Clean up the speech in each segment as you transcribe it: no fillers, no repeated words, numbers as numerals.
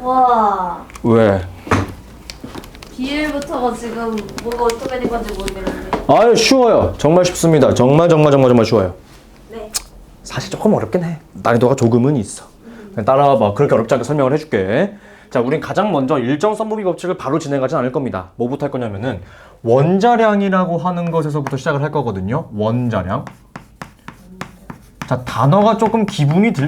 와, 왜? 비율부터가 지금 뭐가 어떻게 된 건지 모르겠는데. 아유, 쉬워요. 정말 쉽습니다. 정말 쉬워요. 네. 사실 조금 어렵긴 해. 난이도가 조금은 있어. 그냥 따라와봐. 그렇게 어렵지 않게 설명을 해줄게. 자, 우린 가장 먼저 일정 성분비 법칙을 바로 진행하진 않을 겁니다. 뭐부터 할 거냐면은 원자량이라고 하는 것에서부터 시작을 할 거거든요. 원자량. 자, 단어가 조금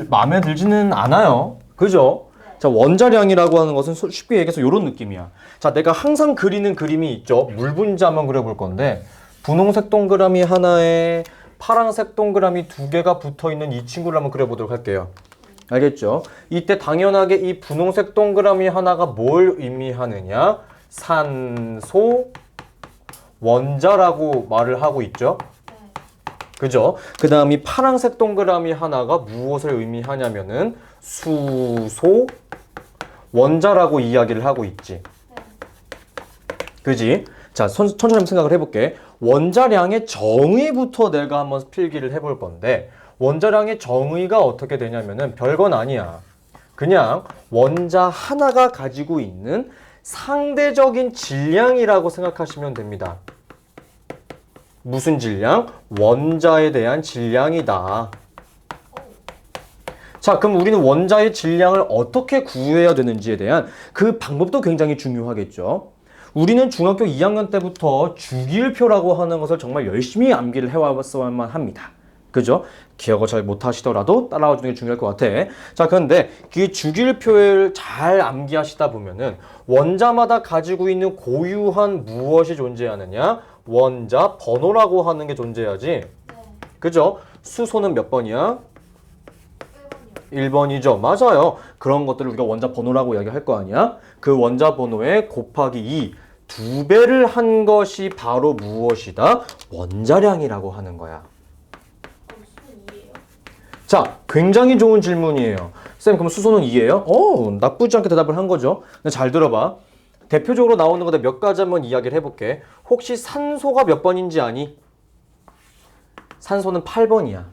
마음에 들지는 않아요. 그죠? 자, 원자량이라고 하는 것은 쉽게 얘기해서 이런 느낌이야. 자, 내가 항상 그리는 그림이 있죠. 물 분자 한번 그려볼 건데 분홍색 동그라미 하나에 파란색 동그라미 두 개가 붙어있는 이 친구를 한번 그려보도록 할게요. 알겠죠? 이때 당연하게 이 분홍색 동그라미 하나가 뭘 의미하느냐? 산소 원자라고 말을 하고 있죠. 그죠? 그 다음 이 파란색 동그라미 하나가 무엇을 의미하냐면은 수소 원자라고 이야기를 하고 있지. 그지? 자, 천천히 한번 생각을 해볼게. 원자량의 정의부터 내가 한번 필기를 해볼 건데 원자량의 정의가 어떻게 되냐면은 별건 아니야. 그냥 원자 하나가 가지고 있는 상대적인 질량이라고 생각하시면 됩니다. 무슨 질량? 원자에 대한 질량이다. 자, 그럼 우리는 원자의 질량을 어떻게 구해야 되는지에 대한 그 방법도 굉장히 중요하겠죠. 우리는 중학교 2학년 때부터 주기율표라고 하는 것을 정말 열심히 암기를 해왔어야만 합니다. 그죠? 기억을 잘 못하시더라도 따라와 주는 게 중요할 것 같아. 자, 그런데 그 주기율표를 잘 암기하시다 보면은 원자마다 가지고 있는 고유한 무엇이 존재하느냐? 원자 번호라고 하는 게 존재하지. 네. 그죠? 수소는 몇 번이야? 1번이죠. 맞아요. 그런 것들을 우리가 원자 번호라고 이야기할 거 아니야? 그 원자 번호에 곱하기 2, 두 배를 한 것이 바로 무엇이다? 원자량이라고 하는 거야. 자, 굉장히 좋은 질문이에요. 쌤, 그럼 수소는 2예요? 나쁘지 않게 대답을 한 거죠. 근데 잘 들어봐. 대표적으로 나오는 건데 몇 가지 한번 이야기를 해볼게. 혹시 산소가 몇 번인지 아니? 산소는 8번이야.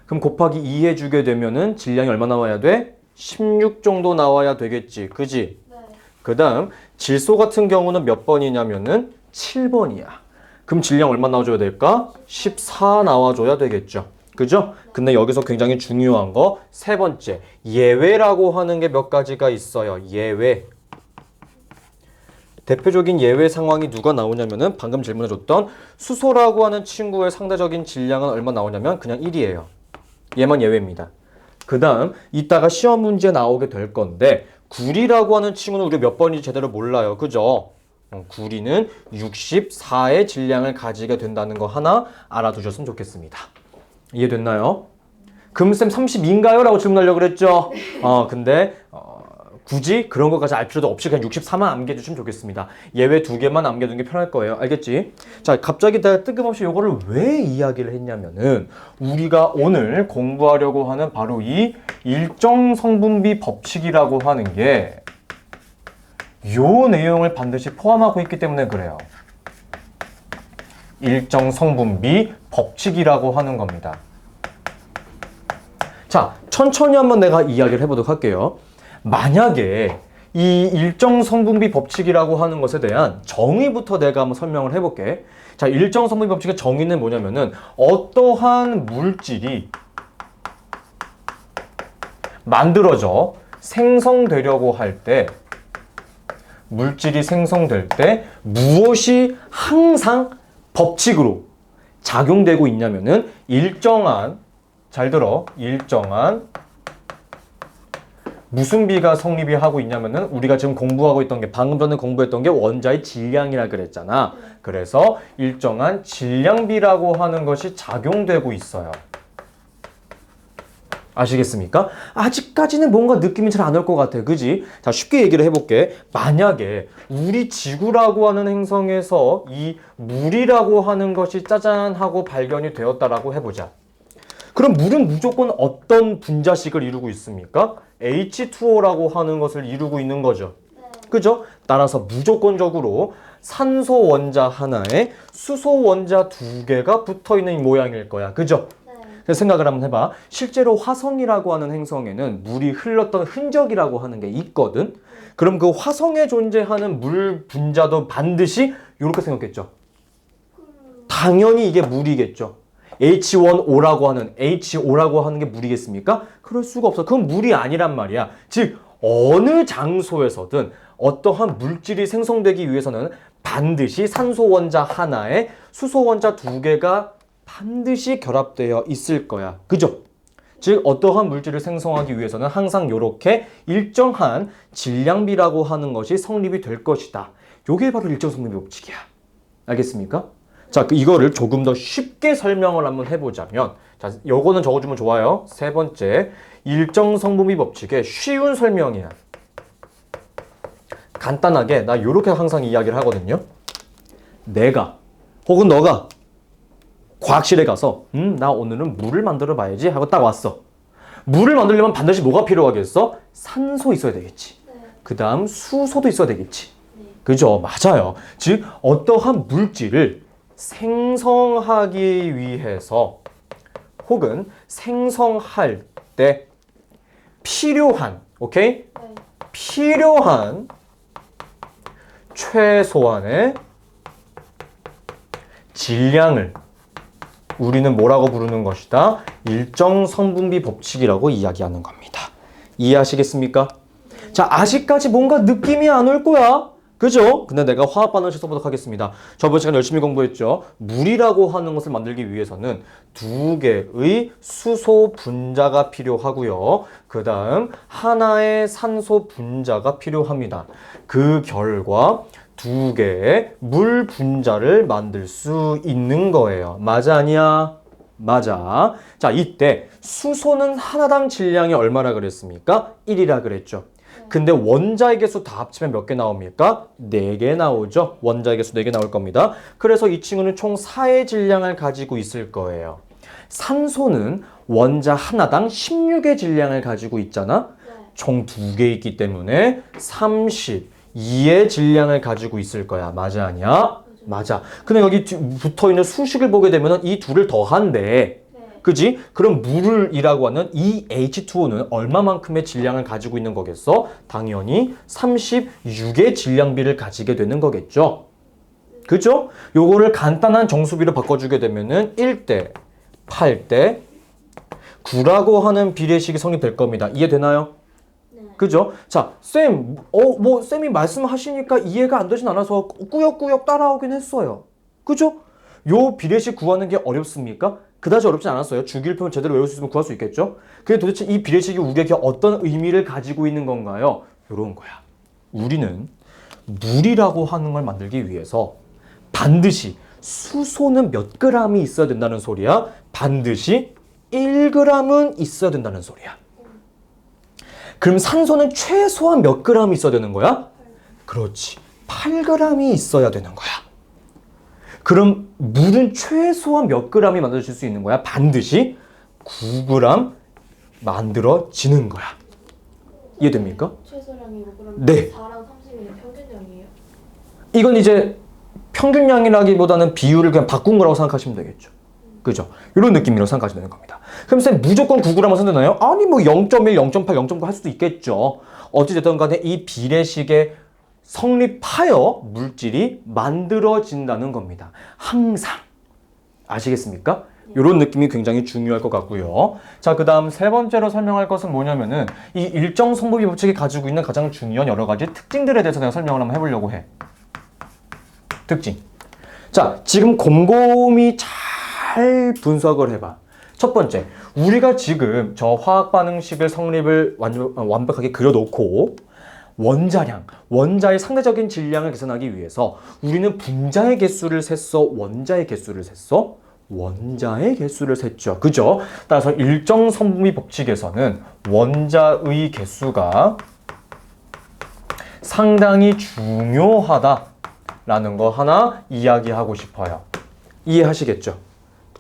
그럼 곱하기 2 해주게 되면은 질량이 얼마 나와야 돼? 16 정도 나와야 되겠지. 그지? 네. 그 다음 질소 같은 경우는 몇 번이냐면은 7번이야. 그럼 질량 얼마 나와줘야 될까? 14 나와줘야 되겠죠. 그죠? 근데 여기서 굉장히 중요한 거 세 번째, 예외라고 하는 게 몇 가지가 있어요. 예외. 대표적인 예외 상황이 누가 나오냐면은 방금 질문해줬던 수소라고 하는 친구의 상대적인 질량은 얼마 나오냐면 그냥 1이에요. 얘만 예외입니다. 그 다음 이따가 시험 문제 나오게 될 건데 구리라고 하는 친구는 우리 몇 번인지 제대로 몰라요. 그죠? 구리는 64의 질량을 가지게 된다는 거 하나 알아두셨으면 좋겠습니다. 이해됐나요? 금쌤 32인가요? 라고 질문하려고 그랬죠? 근데 굳이 그런 것까지 알 필요도 없이 그냥 64만 암기해주시면 좋겠습니다. 예외 2개만 암기해두는 게 편할 거예요. 알겠지? 자, 갑자기 내가 뜬금없이 이거를 왜 이야기를 했냐면은 우리가 오늘 공부하려고 하는 바로 이 일정 성분비 법칙이라고 하는 게 요 내용을 반드시 포함하고 있기 때문에 그래요. 일정 성분비 법칙이라고 하는 겁니다. 자, 천천히 한번 내가 이야기를 해보도록 할게요. 만약에 이 일정 성분비 법칙이라고 하는 것에 대한 정의부터 내가 한번 설명을 해볼게. 자, 일정 성분비 법칙의 정의는 뭐냐면은 어떠한 물질이 만들어져 생성되려고 할 때 물질이 생성될 때 무엇이 항상 법칙으로 작용되고 있냐면은 일정한, 잘 들어, 일정한 무슨 비가 성립이 하고 있냐면은 우리가 지금 공부하고 있던 게 방금 전에 공부했던 게 원자의 질량이라 그랬잖아. 그래서 일정한 질량비라고 하는 것이 작용되고 있어요. 아시겠습니까? 아직까지는 뭔가 느낌이 잘 안 올 것 같아. 그지? 자, 쉽게 얘기를 해볼게. 만약에 우리 지구라고 하는 행성에서 이 물이라고 하는 것이 짜잔 하고 발견이 되었다라고 해보자. 그럼 물은 무조건 어떤 분자식을 이루고 있습니까? H2O라고 하는 것을 이루고 있는 거죠. 그죠? 따라서 무조건적으로 산소 원자 하나에 수소 원자 두 개가 붙어 있는 모양일 거야. 그죠? 그래서 생각을 한번 해봐. 실제로 화성이라고 하는 행성에는 물이 흘렀던 흔적이라고 하는 게 있거든. 그럼 그 화성에 존재하는 물 분자도 반드시 이렇게 생겼겠죠. 당연히 이게 물이겠죠. H1O라고 하는 게 물이겠습니까? 그럴 수가 없어. 그건 물이 아니란 말이야. 즉 어느 장소에서든 어떠한 물질이 생성되기 위해서는 반드시 산소 원자 하나에 수소 원자 두 개가 반드시 결합되어 있을 거야. 그죠? 즉 어떠한 물질을 생성하기 위해서는 항상 이렇게 일정한 질량비라고 하는 것이 성립이 될 것이다. 요게 바로 일정 성립의 법칙이야. 알겠습니까? 자, 이거를 조금 더 쉽게 설명을 한번 해보자면, 자, 요거는 적어주면 좋아요. 세 번째, 일정 성분비 법칙의 쉬운 설명이야. 간단하게 나 요렇게 항상 이야기를 하거든요. 내가 혹은 너가 과학실에 가서 나 오늘은 물을 만들어 봐야지 하고 딱 왔어. 물을 만들려면 반드시 뭐가 필요하겠어? 산소 있어야 되겠지. 그 다음 수소도 있어야 되겠지. 그죠? 맞아요. 즉 어떠한 물질을 생성하기 위해서 혹은 생성할 때 필요한, 오케이? 필요한 최소한의 질량을 우리는 뭐라고 부르는 것이다? 일정 성분비 법칙이라고 이야기하는 겁니다. 이해하시겠습니까? 자, 아직까지 뭔가 느낌이 안 올 거야. 그죠? 근데 내가 화학 반응식 써보도록 하겠습니다. 저번 시간 열심히 공부했죠. 물이라고 하는 것을 만들기 위해서는 두 개의 수소 분자가 필요하고요. 그 다음 하나의 산소 분자가 필요합니다. 그 결과 두 개의 물 분자를 만들 수 있는 거예요. 맞아, 아니야? 맞아. 자, 이때 수소는 하나당 질량이 얼마나 그랬습니까? 1이라 그랬죠. 근데 원자의 개수 다 합치면 몇 개 나옵니까? 4개 나오죠. 원자의 개수 4개 나올 겁니다. 그래서 이 친구는 총 4의 질량을 가지고 있을 거예요. 산소는 원자 하나당 16의 질량을 가지고 있잖아. 총 2개 있기 때문에 32의 질량을 가지고 있을 거야. 맞아, 아니야? 맞아. 근데 여기 붙어있는 수식을 보게 되면 이 둘을 더한대. 그지? 그럼 물이라고 하는 이 H2O는 얼마만큼의 질량을 가지고 있는 거겠어? 당연히 36의 질량비를 가지게 되는 거겠죠? 그죠? 요거를 간단한 정수비로 바꿔주게 되면은 1대 8대 9라고 하는 비례식이 성립될 겁니다. 이해되나요? 그죠? 자, 쌤이 말씀하시니까 이해가 안 되진 않아서 꾸역꾸역 따라오긴 했어요. 그죠? 요 비례식 구하는 게 어렵습니까? 그다지 어렵진 않았어요. 주기율표만 제대로 외울 수 있으면 구할 수 있겠죠? 근데 도대체 이 비례식이 우리에게 어떤 의미를 가지고 있는 건가요? 요런 거야. 우리는 물이라고 하는 걸 만들기 위해서 반드시 수소는 몇 g이 있어야 된다는 소리야? 반드시 1g은 있어야 된다는 소리야. 그럼 산소는 최소한 몇 g이 있어야 되는 거야? 그렇지. 8g이 있어야 되는 거야. 그럼 물은 최소한 몇 g이 만들어질 수 있는 거야? 반드시 9g 만들어지는 거야. 이해됩니까? 최소량이고 그럼 네. 4랑 30이 평균량이에요? 이건 이제 평균량이라기보다는 비율을 그냥 바꾼 거라고 생각하시면 되겠죠. 그죠? 이런 느낌으로 생각하시면 되는 겁니다. 그럼 쌤 무조건 9g만 선되나요? 아니 뭐 0.1, 0.8, 0.9 할 수도 있겠죠. 어찌됐든 간에 이 비례식에 성립하여 물질이 만들어진다는 겁니다. 항상. 아시겠습니까? 이런 느낌이 굉장히 중요할 것 같고요. 자, 그 다음 세 번째로 설명할 것은 뭐냐면은 이 일정 성분비 법칙이 가지고 있는 가장 중요한 여러 가지 특징들에 대해서 내가 설명을 한번 해보려고 해. 특징. 자, 지금 곰곰이 잘 분석을 해봐. 첫 번째, 우리가 지금 저 화학 반응식을 성립을 완벽하게 그려놓고 원자량, 원자의 상대적인 질량을 계산하기 위해서 우리는 분자의 개수를 셌어? 원자의 개수를 셌어? 원자의 개수를 셌죠. 그죠? 따라서 일정 성분비 법칙에서는 원자의 개수가 상당히 중요하다라는 거 하나 이야기하고 싶어요. 이해하시겠죠?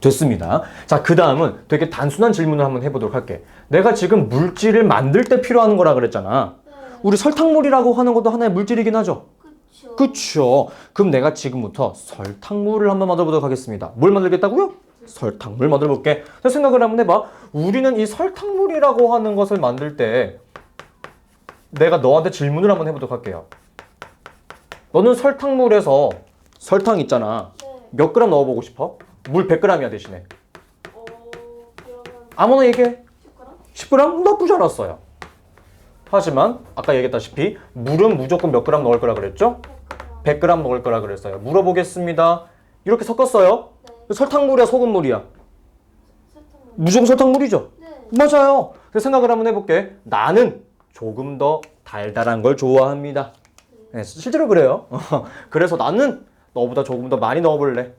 됐습니다. 자, 그 다음은 되게 단순한 질문을 한번 해보도록 할게. 내가 지금 물질을 만들 때 필요한 거라 그랬잖아. 우리 설탕물이라고 하는 것도 하나의 물질이긴 하죠. 그쵸. 그럼 내가 지금부터 설탕물을 한번 만들어 보도록 하겠습니다. 뭘 만들겠다고요? 설탕물 만들어 볼게. 생각을 한번 해봐. 우리는 이 설탕물이라고 하는 것을 만들 때 내가 너한테 질문을 한번 해보도록 할게요. 너는 설탕물에서 설탕 있잖아. 네. 몇 그램 넣어보고 싶어? 물 100g이야 대신에. 그러면 아무나 얘기해. 10g? 10g? 나쁘지 않았어요. 하지만 아까 얘기했다시피 물은 무조건 몇 그램 넣을 거라 그랬죠? 100g 넣을 거라 그랬어요. 물어보겠습니다. 이렇게 섞었어요. 네. 설탕물이야 소금물이야? 설탕물. 무조건 설탕물이죠. 네. 맞아요. 그래서 생각을 한번 해볼게. 나는 조금 더 달달한 걸 좋아합니다. 네, 실제로 그래요. 그래서 나는 너보다 조금 더 많이 넣어볼래.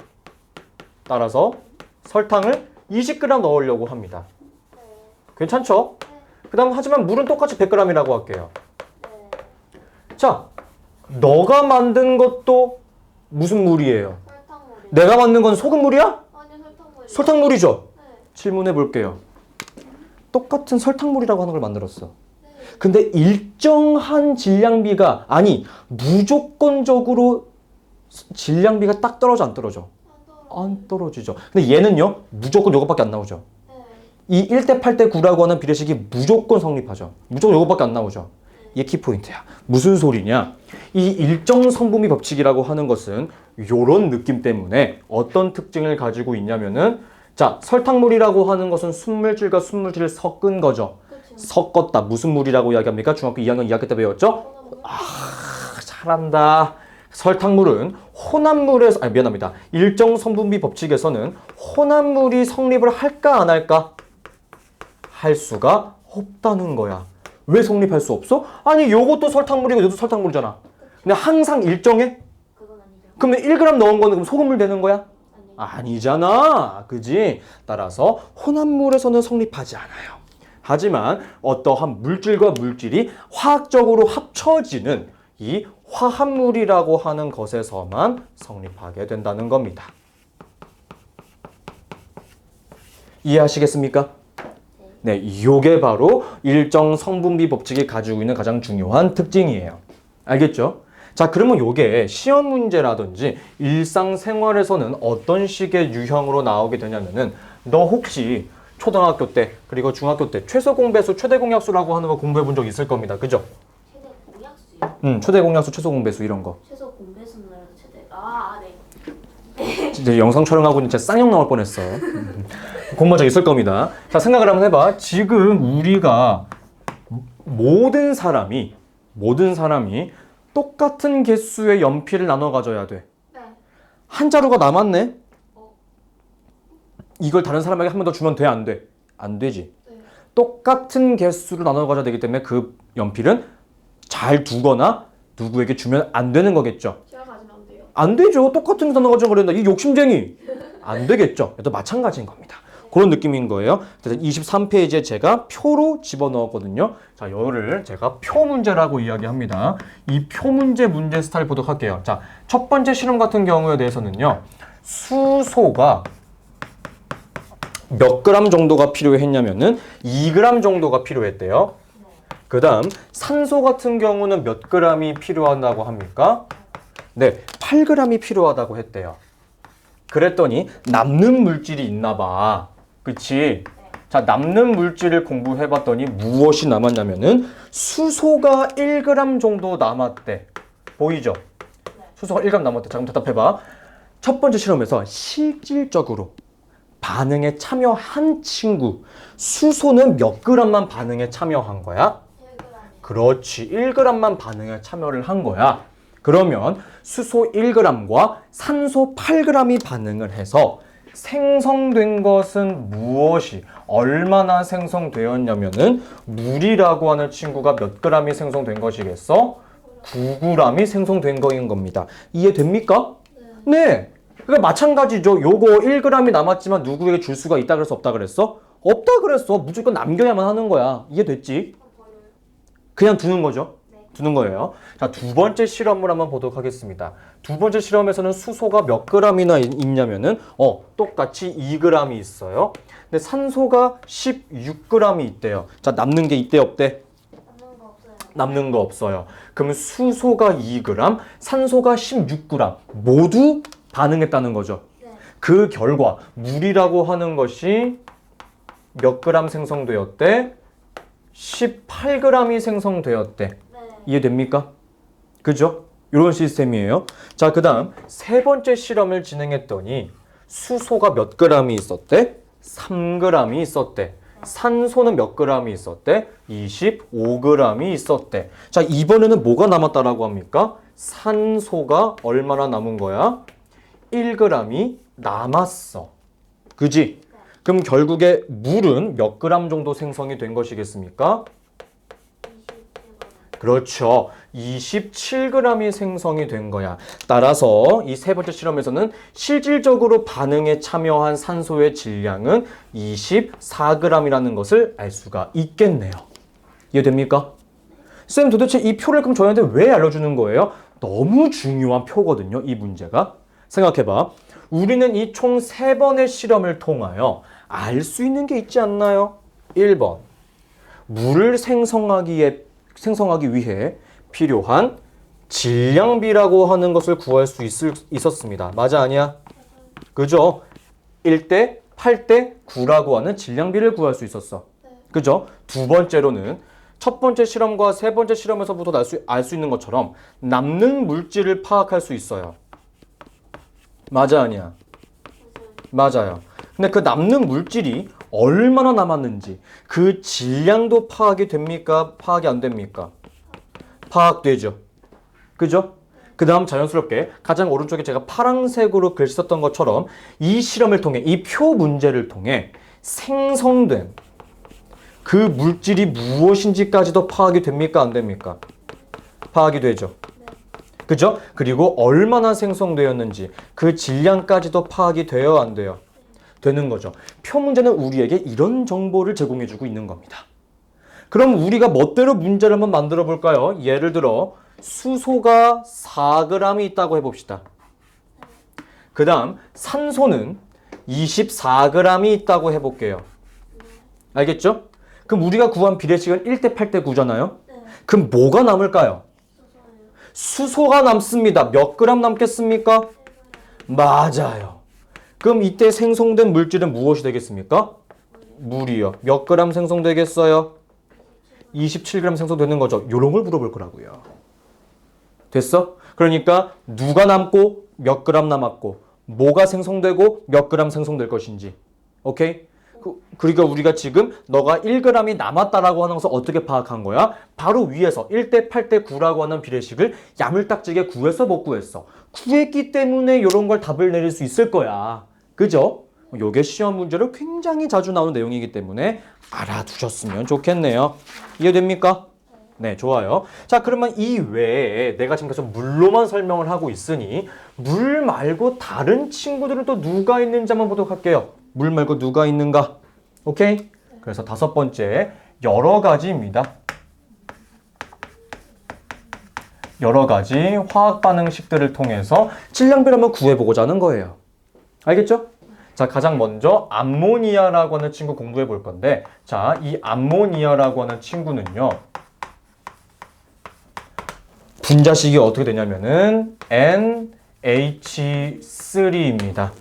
따라서 설탕을 20g 넣으려고 합니다. 네. 괜찮죠? 그 다음 하지만 물은 똑같이 100g이라고 할게요. 네. 자, 너가 만든 것도 무슨 물이에요? 설탕물이. 내가 만든 건 소금물이야? 아니 설탕물이. 설탕물이죠? 네. 질문해 볼게요. 똑같은 설탕물이라고 하는 걸 만들었어. 네. 근데 일정한 질량비가 아니 무조건적으로 질량비가 딱 떨어져 안 떨어져? 안 떨어지죠. 근데 얘는요 무조건 요것밖에 안 나오죠. 네. 이 1대 8대 9라고 하는 비례식이 무조건 성립하죠. 무조건 요것밖에 안 나오죠. 이게 키포인트야. 무슨 소리냐? 이 일정 성분비 법칙이라고 하는 것은 요런 느낌 때문에 어떤 특징을 가지고 있냐면은 자 설탕물이라고 하는 것은 순물질과 순물질을 섞은 거죠. 그렇죠. 섞었다. 무슨 물이라고 이야기합니까? 중학교 2학년 2학기 때 배웠죠? 잘한다. 설탕물은 혼합물에서 미안합니다. 일정 성분비 법칙에서는 혼합물이 성립을 할까 안 할까? 할 수가 없다는 거야. 왜 성립할 수 없어? 아니 요것도 설탕물이고 이것도 설탕물이잖아. 근데 항상 일정해? 그건 아니죠. 그러면 1g 넣은 거는 그럼 소금물 되는 거야? 아니. 아니잖아. 그지? 따라서 혼합물에서는 성립하지 않아요. 하지만 어떠한 물질과 물질이 화학적으로 합쳐지는 이 화합물이라고 하는 것에서만 성립하게 된다는 겁니다. 이해하시겠습니까? 네, 이게 바로 일정 성분비 법칙이 가지고 있는 가장 중요한 특징이에요. 알겠죠? 자, 그러면 요게 시험 문제라든지 일상생활에서는 어떤 식의 유형으로 나오게 되냐면은 너 혹시 초등학교 때 그리고 중학교 때 최소 공배수, 최대 공약수라고 하는 거 공부해 본 적 있을 겁니다. 그죠? 최대 공약수요? 최대 공약수, 최소 공배수 이런 거. 최소 공배수는 알아도 최대. 네. 이제 영상 촬영하고 진짜 쌍욕 나올 뻔했어. 공부한 적 있을 겁니다. 자, 생각을 한번 해봐. 지금 우리가 모든 사람이 똑같은 개수의 연필을 나눠 가져야 돼. 네. 한 자루가 남았네? 이걸 다른 사람에게 한 번 더 주면 돼? 안 돼? 안 되지. 네. 똑같은 개수를 나눠 가져야 되기 때문에 그 연필은 잘 두거나 누구에게 주면 안 되는 거겠죠. 제가 가지면 안 돼요. 안 되죠. 똑같은 게 나눠 가지고 그랬다. 이 욕심쟁이. 안 되겠죠. 얘도 마찬가지인 겁니다. 그런 느낌인 거예요. 그래서 23페이지에 제가 표로 집어넣었거든요. 자, 이거를 제가 표 문제라고 이야기합니다. 이 표 문제 스타일 보도록 할게요. 자, 첫 번째 실험 같은 경우에 대해서는요. 수소가 몇 그램 정도가 필요했냐면은 2g 정도가 필요했대요. 그 다음 산소 같은 경우는 몇 g이 필요하다고 합니까? 네, 8g이 필요하다고 했대요. 그랬더니 남는 물질이 있나 봐. 그치? 자, 남는 물질을 공부해봤더니 무엇이 남았냐면은 수소가 1g 정도 남았대. 보이죠? 수소가 1g 남았대. 자, 그럼 대답해봐. 첫 번째 실험에서 실질적으로 반응에 참여한 친구 수소는 몇 g만 반응에 참여한 거야? 1g. 그렇지. 1g만 반응에 참여를 한 거야. 그러면 수소 1g과 산소 8g이 반응을 해서 생성된 것은 무엇이 얼마나 생성되었냐면은 물이라고 하는 친구가 몇 g이 생성된 것이겠어? 9g이 생성된 거인 겁니다. 이해됩니까? 네. 그러니까 마찬가지죠. 요거 1g이 남았지만 누구에게 줄 수가 있다 그랬어? 없다 그랬어? 없다 그랬어. 무조건 남겨야만 하는 거야. 이해됐지? 그냥 두는 거죠. 두는 거예요. 자, 두 번째 실험을 한번 보도록 하겠습니다. 두 번째 실험에서는 수소가 몇 g이나 있냐면은 똑같이 2g이 있어요. 근데 산소가 16g이 있대요. 자, 남는 게 있대 없대? 남는 거 없어요. 남는 거 없어요. 그러면 수소가 2g, 산소가 16g 모두 반응했다는 거죠. 네. 그 결과 물이라고 하는 것이 몇 그램 생성되었대? 18g이 생성되었대. 네. 이해됩니까? 그죠? 이런 시스템이에요. 자, 그 다음 세 번째 실험을 진행했더니 수소가 몇 g이 있었대? 3g이 있었대. 산소는 몇 g이 있었대? 25g이 있었대. 자, 이번에는 뭐가 남았다라고 합니까? 산소가 얼마나 남은 거야? 1g이 남았어. 그지? 그럼 결국에 물은 몇 그램 정도 생성이 된 것이겠습니까? 27g. 그렇죠. 27g이 생성이 된 거야. 따라서 이 세 번째 실험에서는 실질적으로 반응에 참여한 산소의 질량은 24g이라는 것을 알 수가 있겠네요. 이해됩니까? 쌤, 도대체 이 표를 그럼 저희한테 왜 알려주는 거예요? 너무 중요한 표거든요, 이 문제가. 생각해봐. 우리는 이 총 3번의 실험을 통하여 알 수 있는 게 있지 않나요? 1번. 물을 생성하기 위해 필요한 질량비라고 하는 것을 구할 수 있었습니다. 맞아, 아니야? 그죠? 1대 8대 9라고 하는 질량비를 구할 수 있었어. 그죠? 두 번째로는 첫 번째 실험과 세 번째 실험에서부터 알 수 있는 것처럼 남는 물질을 파악할 수 있어요. 맞아, 아니야? 맞아요. 근데 그 남는 물질이 얼마나 남았는지 그 질량도 파악이 됩니까? 파악이 안 됩니까? 파악되죠. 그죠? 그 다음 자연스럽게 가장 오른쪽에 제가 파란색으로 글씨 썼던 것처럼 이 실험을 통해 이 표 문제를 통해 생성된 그 물질이 무엇인지까지도 파악이 됩니까? 안 됩니까? 파악이 되죠. 그죠? 그리고 얼마나 생성되었는지 그 질량까지도 파악이 돼요? 안 돼요? 되는 거죠. 표 문제는 우리에게 이런 정보를 제공해주고 있는 겁니다. 그럼 우리가 멋대로 문제를 한번 만들어 볼까요? 예를 들어 수소가 4g이 있다고 해봅시다. 그 다음 산소는 24g이 있다고 해볼게요. 알겠죠? 그럼 우리가 구한 비례식은 1대 8대 9잖아요. 그럼 뭐가 남을까요? 수소가 남습니다. 몇 그램 남겠습니까? 맞아요. 그럼 이때 생성된 물질은 무엇이 되겠습니까? 물이요. 몇 그램 생성되겠어요? 27g 생성되는 거죠. 요런 걸 물어볼 거라고요. 됐어? 그러니까 누가 남고 몇 그램 남았고 뭐가 생성되고 몇 그램 생성될 것인지. 오케이? 그러니까 우리가 지금 너가 1g이 남았다라고 하는 것을 어떻게 파악한 거야? 바로 위에서 1대 8대 9라고 하는 비례식을 야물딱지게 구해서 못 구했어. 구했기 때문에 이런 걸 답을 내릴 수 있을 거야. 그죠? 요게 시험 문제로 굉장히 자주 나오는 내용이기 때문에 알아두셨으면 좋겠네요. 이해됩니까? 네, 좋아요. 자, 그러면 이 외에 내가 지금 계속 물로만 설명을 하고 있으니 물 말고 다른 친구들은 또 누가 있는지 한번 보도록 할게요. 물 말고 누가 있는가? 오케이? 그래서 다섯 번째, 여러 가지입니다. 여러 가지 화학 반응식들을 통해서 질량비를 한번 구해보고자 하는 거예요. 알겠죠? 자, 가장 먼저 암모니아라고 하는 친구 공부해 볼 건데, 자, 이 암모니아라고 하는 친구는요, 분자식이 어떻게 되냐면은 NH3입니다.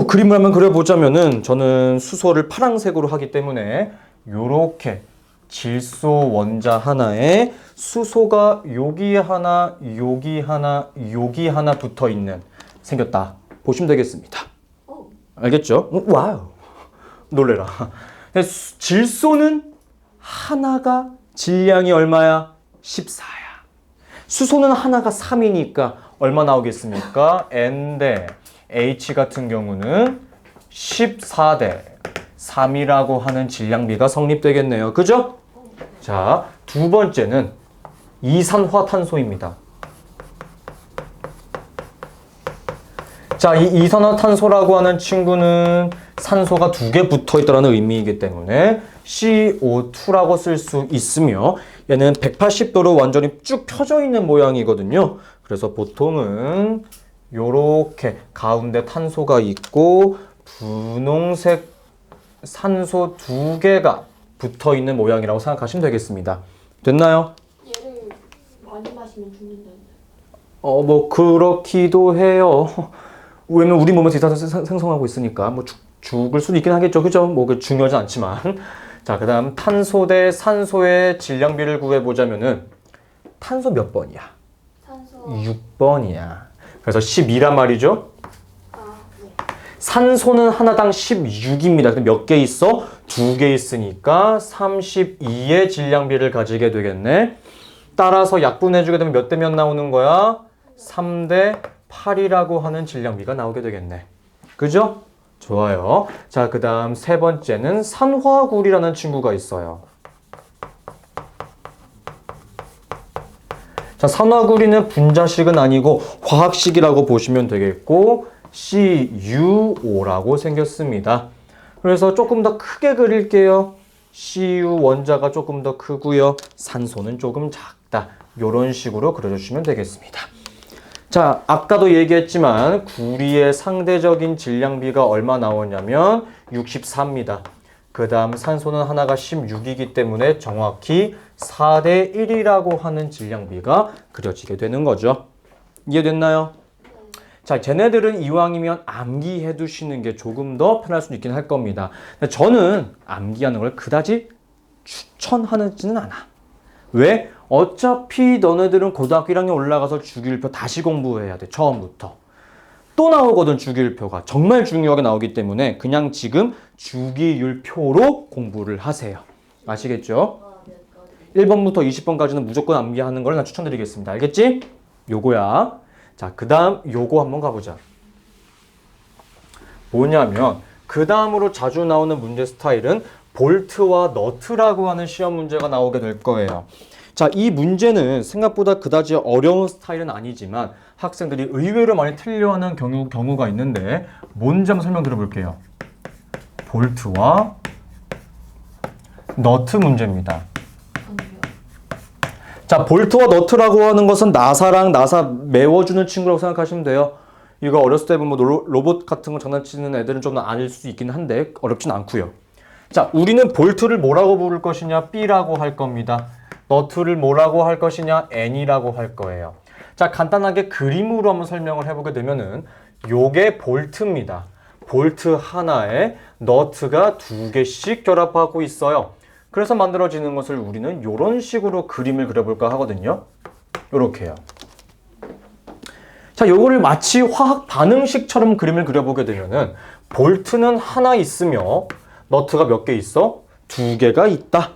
그림을 한번 그려보자면은 저는 수소를 파란색으로 하기 때문에 요렇게 질소 원자 하나에 수소가 여기 하나, 여기 하나, 여기 하나 붙어 있는 생겼다 보시면 되겠습니다. 알겠죠? 와우, 놀래라. 질소는 하나가 질량이 얼마야? 14야. 수소는 하나가 3이니까 얼마 나오겠습니까? N대 H 같은 경우는 14대 3이라고 하는 질량비가 성립되겠네요. 그죠? 자, 두 번째는 이산화탄소입니다. 자, 이 이산화탄소라고 하는 친구는 산소가 2개 붙어 있다는 의미이기 때문에 CO2라고 쓸 수 있으며 얘는 180도로 완전히 쭉 펴져 있는 모양이거든요. 그래서 보통은 요렇게 가운데 탄소가 있고 분홍색 산소 2개가 붙어 있는 모양이라고 생각하시면 되겠습니다. 됐나요? 얘를 많이 마시면 죽는다는데. 뭐 그렇기도 해요. 왜냐면 우리 몸에서 이산화탄소 생성하고 있으니까 뭐 죽을 수도 있긴 하겠죠. 그죠? 뭐 중요하지 않지만. 자, 그 다음 탄소 대 산소의 질량비를 구해보자면은 탄소 몇 번이야? 산소 6번이야. 그래서 12란 말이죠. 네. 산소는 하나당 16입니다. 근데 몇 개 있어? 2개 있으니까 32의 질량비를 가지게 되겠네. 따라서 약분해주게 되면 몇 대 몇 나오는 거야? 3대 8이라고 하는 질량비가 나오게 되겠네. 그죠? 좋아요. 자, 그 다음 세 번째는 산화구리라는 친구가 있어요. 자, 산화구리는 분자식은 아니고 화학식이라고 보시면 되겠고 CuO라고 생겼습니다. 그래서 조금 더 크게 그릴게요. Cu 원자가 조금 더 크고요. 산소는 조금 작다. 이런 식으로 그려주시면 되겠습니다. 자, 아까도 얘기했지만 구리의 상대적인 질량비가 얼마 나오냐면 64입니다. 그 다음 산소는 하나가 16이기 때문에 정확히 4대 1이라고 하는 질량비가 그려지게 되는 거죠. 이해됐나요? 자, 쟤네들은 이왕이면 암기해 두시는 게 조금 더 편할 수도 있긴 할 겁니다. 근데 저는 암기하는 걸 그다지 추천하지는 않아. 왜? 어차피 너네들은 고등학교 1학년 올라가서 주기율표 다시 공부해야 돼. 처음부터. 또 나오거든, 주기율표가. 정말 중요하게 나오기 때문에 그냥 지금 주기율표로 공부를 하세요. 아시겠죠? 1번부터 20번까지는 무조건 암기하는 걸 난 추천드리겠습니다. 알겠지? 요거야. 자, 그 다음 요거 한번 가보자. 뭐냐면 그 다음으로 자주 나오는 문제 스타일은 볼트와 너트라고 하는 시험 문제가 나오게 될 거예요. 자, 이 문제는 생각보다 그다지 어려운 스타일은 아니지만 학생들이 의외로 많이 틀려하는 경우가 있는데 뭔지 한번 설명 들어볼게요. 볼트와 너트 문제입니다. 자, 볼트와 너트라고 하는 것은 나사랑 나사 메워주는 친구라고 생각하시면 돼요. 이거 어렸을 때 보면 뭐 로봇 같은 거 장난치는 애들은 좀 아닐 수 있긴 한데 어렵진 않고요. 자, 우리는 볼트를 뭐라고 부를 것이냐? B라고 할 겁니다. 너트를 뭐라고 할 것이냐? N이라고 할 거예요. 자, 간단하게 그림으로 한번 설명을 해보게 되면은 요게 볼트입니다. 볼트 하나에 너트가 2개씩 결합하고 있어요. 그래서 만들어지는 것을 우리는 이런 식으로 그림을 그려볼까 하거든요. 요렇게요. 자, 요거를 마치 화학 반응식처럼 그림을 그려보게 되면은 볼트는 하나 있으며 너트가 몇 개 있어? 2개가 있다.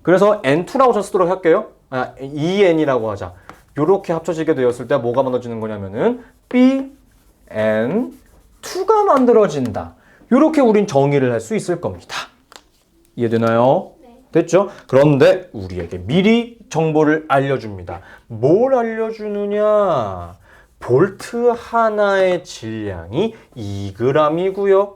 그래서 N2라고 저 쓰도록 할게요. EN이라고 하자. 요렇게 합쳐지게 되었을 때 뭐가 만들어지는 거냐면은 BN2가 만들어진다. 요렇게 우린 정의를 할 수 있을 겁니다. 이해되나요? 네. 됐죠? 그런데 우리에게 미리 정보를 알려줍니다. 뭘 알려주느냐? 볼트 하나의 질량이 2g이고요.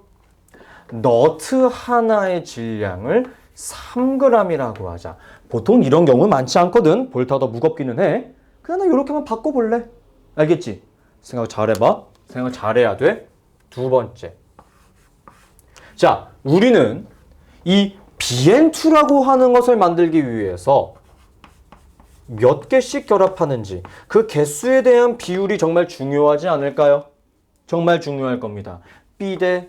너트 하나의 질량을 3g이라고 하자. 보통 이런 경우는 많지 않거든. 볼트가 더 무겁기는 해. 그냥 나 이렇게만 바꿔볼래. 알겠지? 생각 잘해봐. 생각 잘해야 돼. 두 번째. 자, 우리는 이 BN2라고 하는 것을 만들기 위해서 몇 개씩 결합하는지 그 개수에 대한 비율이 정말 중요하지 않을까요? 정말 중요할 겁니다. B 대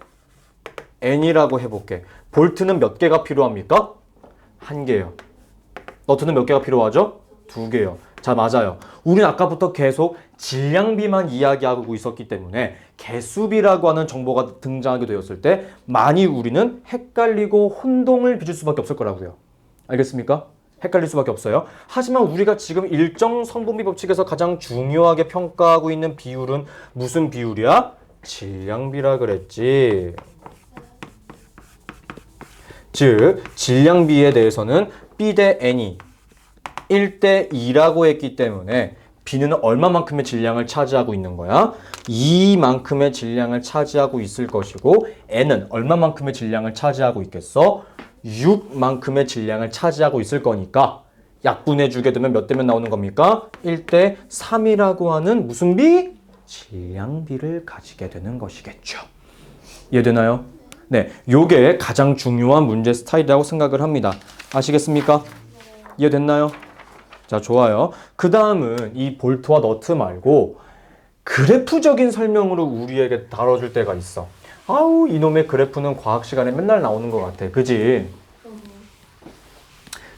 N이라고 해볼게. 볼트는 몇 개가 필요합니까? 1개요. 너트는 몇 개가 필요하죠? 2개요. 자, 맞아요. 우리는 아까부터 계속 질량비만 이야기하고 있었기 때문에 개수비라고 하는 정보가 등장하게 되었을 때 많이 우리는 헷갈리고 혼동을 빚을 수밖에 없을 거라고요. 알겠습니까? 헷갈릴 수밖에 없어요. 하지만 우리가 지금 일정 성분비 법칙에서 가장 중요하게 평가하고 있는 비율은 무슨 비율이야? 질량비라 그랬지. 즉, 질량비에 대해서는 B 대 N이 1대 2라고 했기 때문에 B는 얼마만큼의 질량을 차지하고 있는 거야? 2만큼의 질량을 차지하고 있을 것이고 N은 얼마만큼의 질량을 차지하고 있겠어? 6만큼의 질량을 차지하고 있을 거니까 약분해주게 되면 몇 대면 나오는 겁니까? 1대 3이라고 하는 무슨 비? 질량비를 가지게 되는 것이겠죠. 이해되나요? 네, 요게 가장 중요한 문제 스타일이라고 생각을 합니다. 아시겠습니까? 이해됐나요? 자, 좋아요. 그 다음은 이 볼트와 너트 말고 그래프적인 설명으로 우리에게 다뤄줄 때가 있어. 아우, 이놈의 그래프는 과학 시간에 맨날 나오는 것 같아. 그지?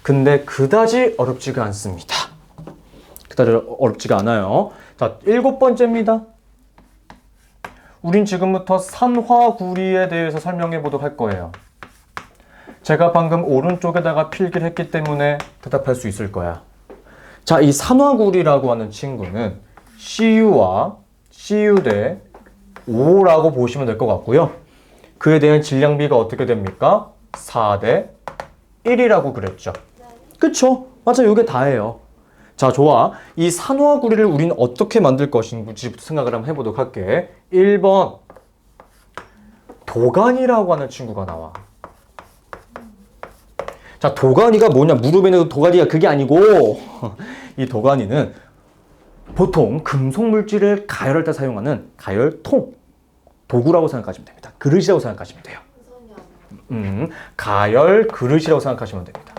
근데 그다지 어렵지가 않습니다. 그다지 어렵지가 않아요. 자, 7번째입니다. 우린 지금부터 산화구리에 대해서 설명해 보도록 할 거예요. 제가 방금 오른쪽에다가 필기를 했기 때문에 대답할 수 있을 거야. 자, 이 산화구리라고 하는 친구는 CU와 CU 대 O라고 보시면 될 것 같고요. 그에 대한 질량비가 어떻게 됩니까? 4대 1이라고 그랬죠. 그쵸? 맞아, 이게 다예요. 자, 좋아. 이 산화구리를 우리는 어떻게 만들 것인지부터 생각을 한번 해보도록 할게. 1번 도가니라고 하는 친구가 나와. 자, 도가니가 뭐냐? 무릎에는 도가니가 그게 아니고 이 도가니는 보통 금속 물질을 가열할 때 사용하는 가열통, 도구라고 생각하시면 됩니다. 그릇이라고 생각하시면 돼요. 가열 그릇이라고 생각하시면 됩니다.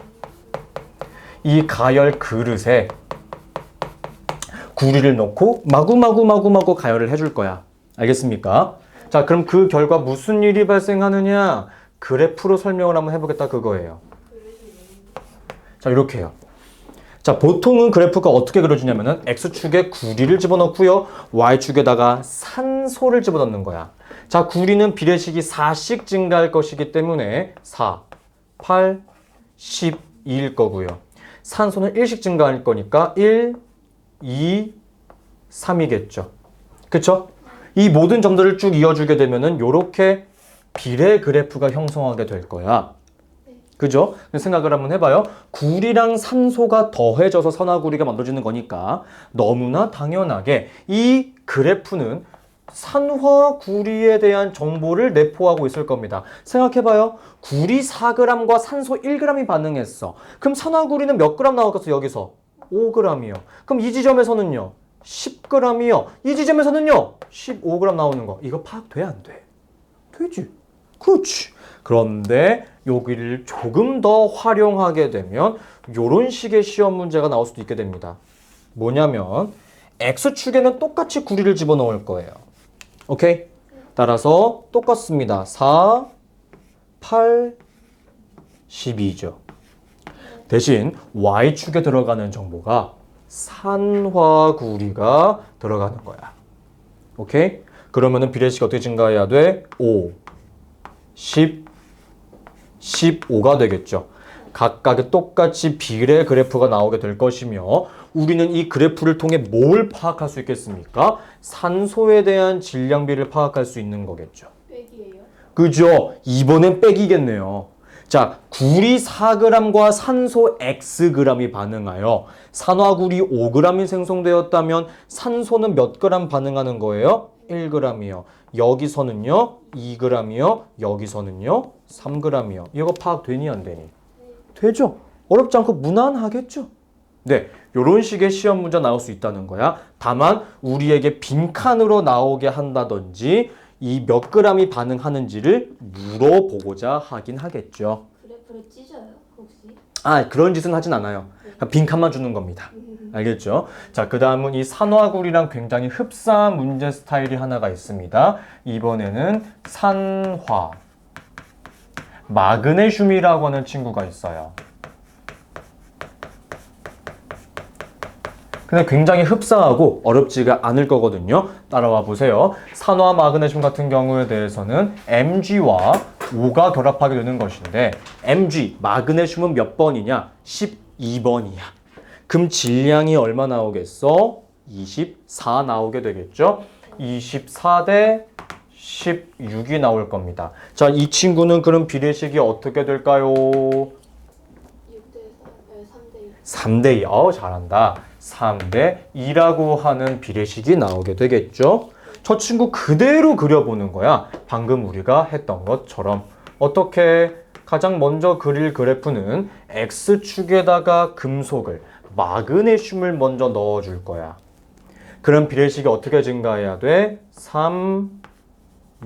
이 가열 그릇에 구리를 넣고 마구마구 가열을 해줄 거야. 알겠습니까? 자, 그럼 그 결과 무슨 일이 발생하느냐? 그래프로 설명을 한번 해보겠다 그거예요. 자, 이렇게 해요. 자, 보통은 그래프가 어떻게 그려지냐면은 X축에 구리를 집어넣고요. Y축에다가 산소를 집어넣는 거야. 자, 구리는 비례식이 4씩 증가할 것이기 때문에 4, 8, 12일 거고요. 산소는 1씩 증가할 거니까 1, 2, 3이겠죠. 그쵸? 이 모든 점들을 쭉 이어주게 되면은 요렇게 비례 그래프가 형성하게 될 거야. 그죠? 생각을 한번 해봐요. 구리랑 산소가 더해져서 산화구리가 만들어지는 거니까 너무나 당연하게 이 그래프는 산화구리에 대한 정보를 내포하고 있을 겁니다. 생각해봐요. 구리 4g과 산소 1g이 반응했어. 그럼 산화구리는 몇 g 나오겠어? 여기서 5g이요. 그럼 이 지점에서는요 10g이요. 이 지점에서는요 15g 나오는 거. 이거 파악돼? 안 돼? 되지. 그렇지. 그런데 여기를 조금 더 활용하게 되면 이런 식의 시험 문제가 나올 수도 있게 됩니다. 뭐냐면 X축에는 똑같이 구리를 집어넣을 거예요. 오케이? 따라서 똑같습니다. 4, 8, 12죠. 대신 Y축에 들어가는 정보가 산화구리가 들어가는 거야. 오케이? 그러면은 비례식이 어떻게 증가해야 돼? 5, 10, 15가 되겠죠. 각각의 똑같이 비례 그래프가 나오게 될 것이며 우리는 이 그래프를 통해 뭘 파악할 수 있겠습니까? 산소에 대한 질량비를 파악할 수 있는 거겠죠. 빼기예요? 그죠? 이번엔 빼기겠네요. 자, 구리 4g과 산소 Xg이 반응하여 산화구리 5g이 생성되었다면 산소는 몇 g 반응하는 거예요? 1g이요. 여기서는요 2g이요. 여기서는요 3g이요. 이거 파악되니 안 되니? 되죠? 어렵지 않고 무난하겠죠? 네, 이런 식의 시험 문제 나올 수 있다는 거야. 다만 우리에게 빈칸으로 나오게 한다든지 이 몇 g이 반응하는지를 물어보고자 하긴 하겠죠. 그래프를 찢어요? 혹시? 아, 그런 짓은 하진 않아요. 빈칸만 주는 겁니다. 알겠죠? 자, 그 다음은 이 산화구리랑 굉장히 흡사한 문제 스타일이 하나가 있습니다. 이번에는 산화 마그네슘이라고 하는 친구가 있어요. 근데 굉장히 흡사하고 어렵지가 않을 거거든요. 따라와 보세요. 산화 마그네슘 같은 경우에 대해서는 Mg와 O가 결합하게 되는 것인데 Mg, 마그네슘은 몇 번이냐? 12번이야. 그럼 질량이 얼마 나오겠어? 24 나오게 되겠죠? 24 대 16이 나올 겁니다. 자, 이 친구는 그럼 비례식이 어떻게 될까요? 6대 3, 3대 2. 3대 2. 잘한다. 3대 2라고 하는 비례식이 나오게 되겠죠? 저 친구 그대로 그려보는 거야. 방금 우리가 했던 것처럼. 어떻게? 가장 먼저 그릴 그래프는 X축에다가 금속을, 마그네슘을 먼저 넣어줄 거야. 그럼 비례식이 어떻게 증가해야 돼? 3,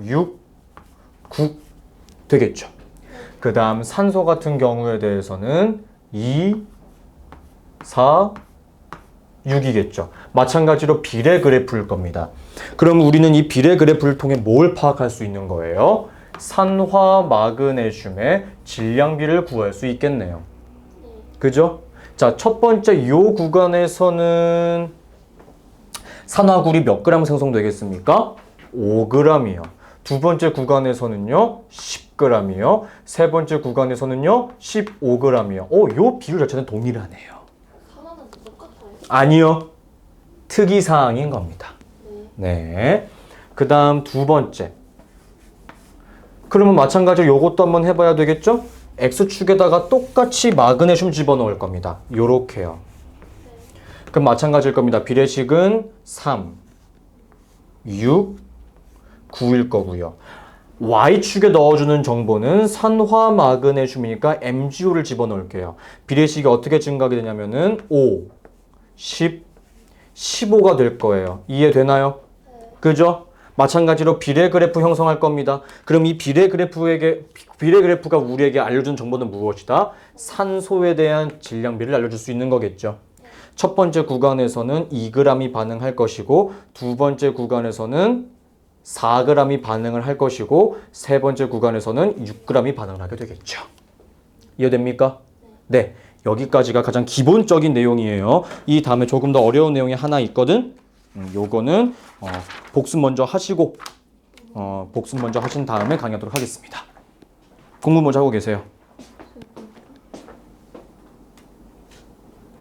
6, 9 되겠죠. 그 다음 산소 같은 경우에 대해서는 2, 4, 6이겠죠. 마찬가지로 비례 그래프일 겁니다. 그럼 우리는 이 비례 그래프를 통해 뭘 파악할 수 있는 거예요? 산화 마그네슘의 질량비를 구할 수 있겠네요. 그죠? 자, 첫 번째 요 구간에서는 산화굴이 몇 그램 생성되겠습니까? 5g이요. 두 번째 구간에서는요, 10g이요. 세 번째 구간에서는요, 15g이요. 요 비율 자체는 동일하네요. 산화는 똑같아요? 아니요. 특이사항인 겁니다. 네. 그 다음 두 번째. 그러면 마찬가지로 요것도 한번 해봐야 되겠죠? X축에다가 똑같이 마그네슘 집어넣을 겁니다. 요렇게요. 그럼 마찬가지일 겁니다. 비례식은 3, 6, 9일 거고요. Y축에 넣어주는 정보는 산화 마그네슘이니까 MgO를 집어넣을게요. 비례식이 어떻게 증가하게 되냐면은 5, 10, 15가 될 거예요. 이해되나요? 그죠? 마찬가지로 비례 그래프 형성할 겁니다. 그럼 이 비례 그래프가 우리에게 알려준 정보는 무엇이다? 산소에 대한 질량비를 알려줄 수 있는 거겠죠. 첫 번째 구간에서는 2g이 반응할 것이고 두 번째 구간에서는 4g이 반응을 할 것이고 세 번째 구간에서는 6g이 반응을 하게 되겠죠. 이해됩니까? 네. 여기까지가 가장 기본적인 내용이에요. 이 다음에 조금 더 어려운 내용이 하나 있거든. 요거는 복습 먼저 하시고 복습 먼저 하신 다음에 강의하도록 하겠습니다. 공부 먼저 하고 계세요.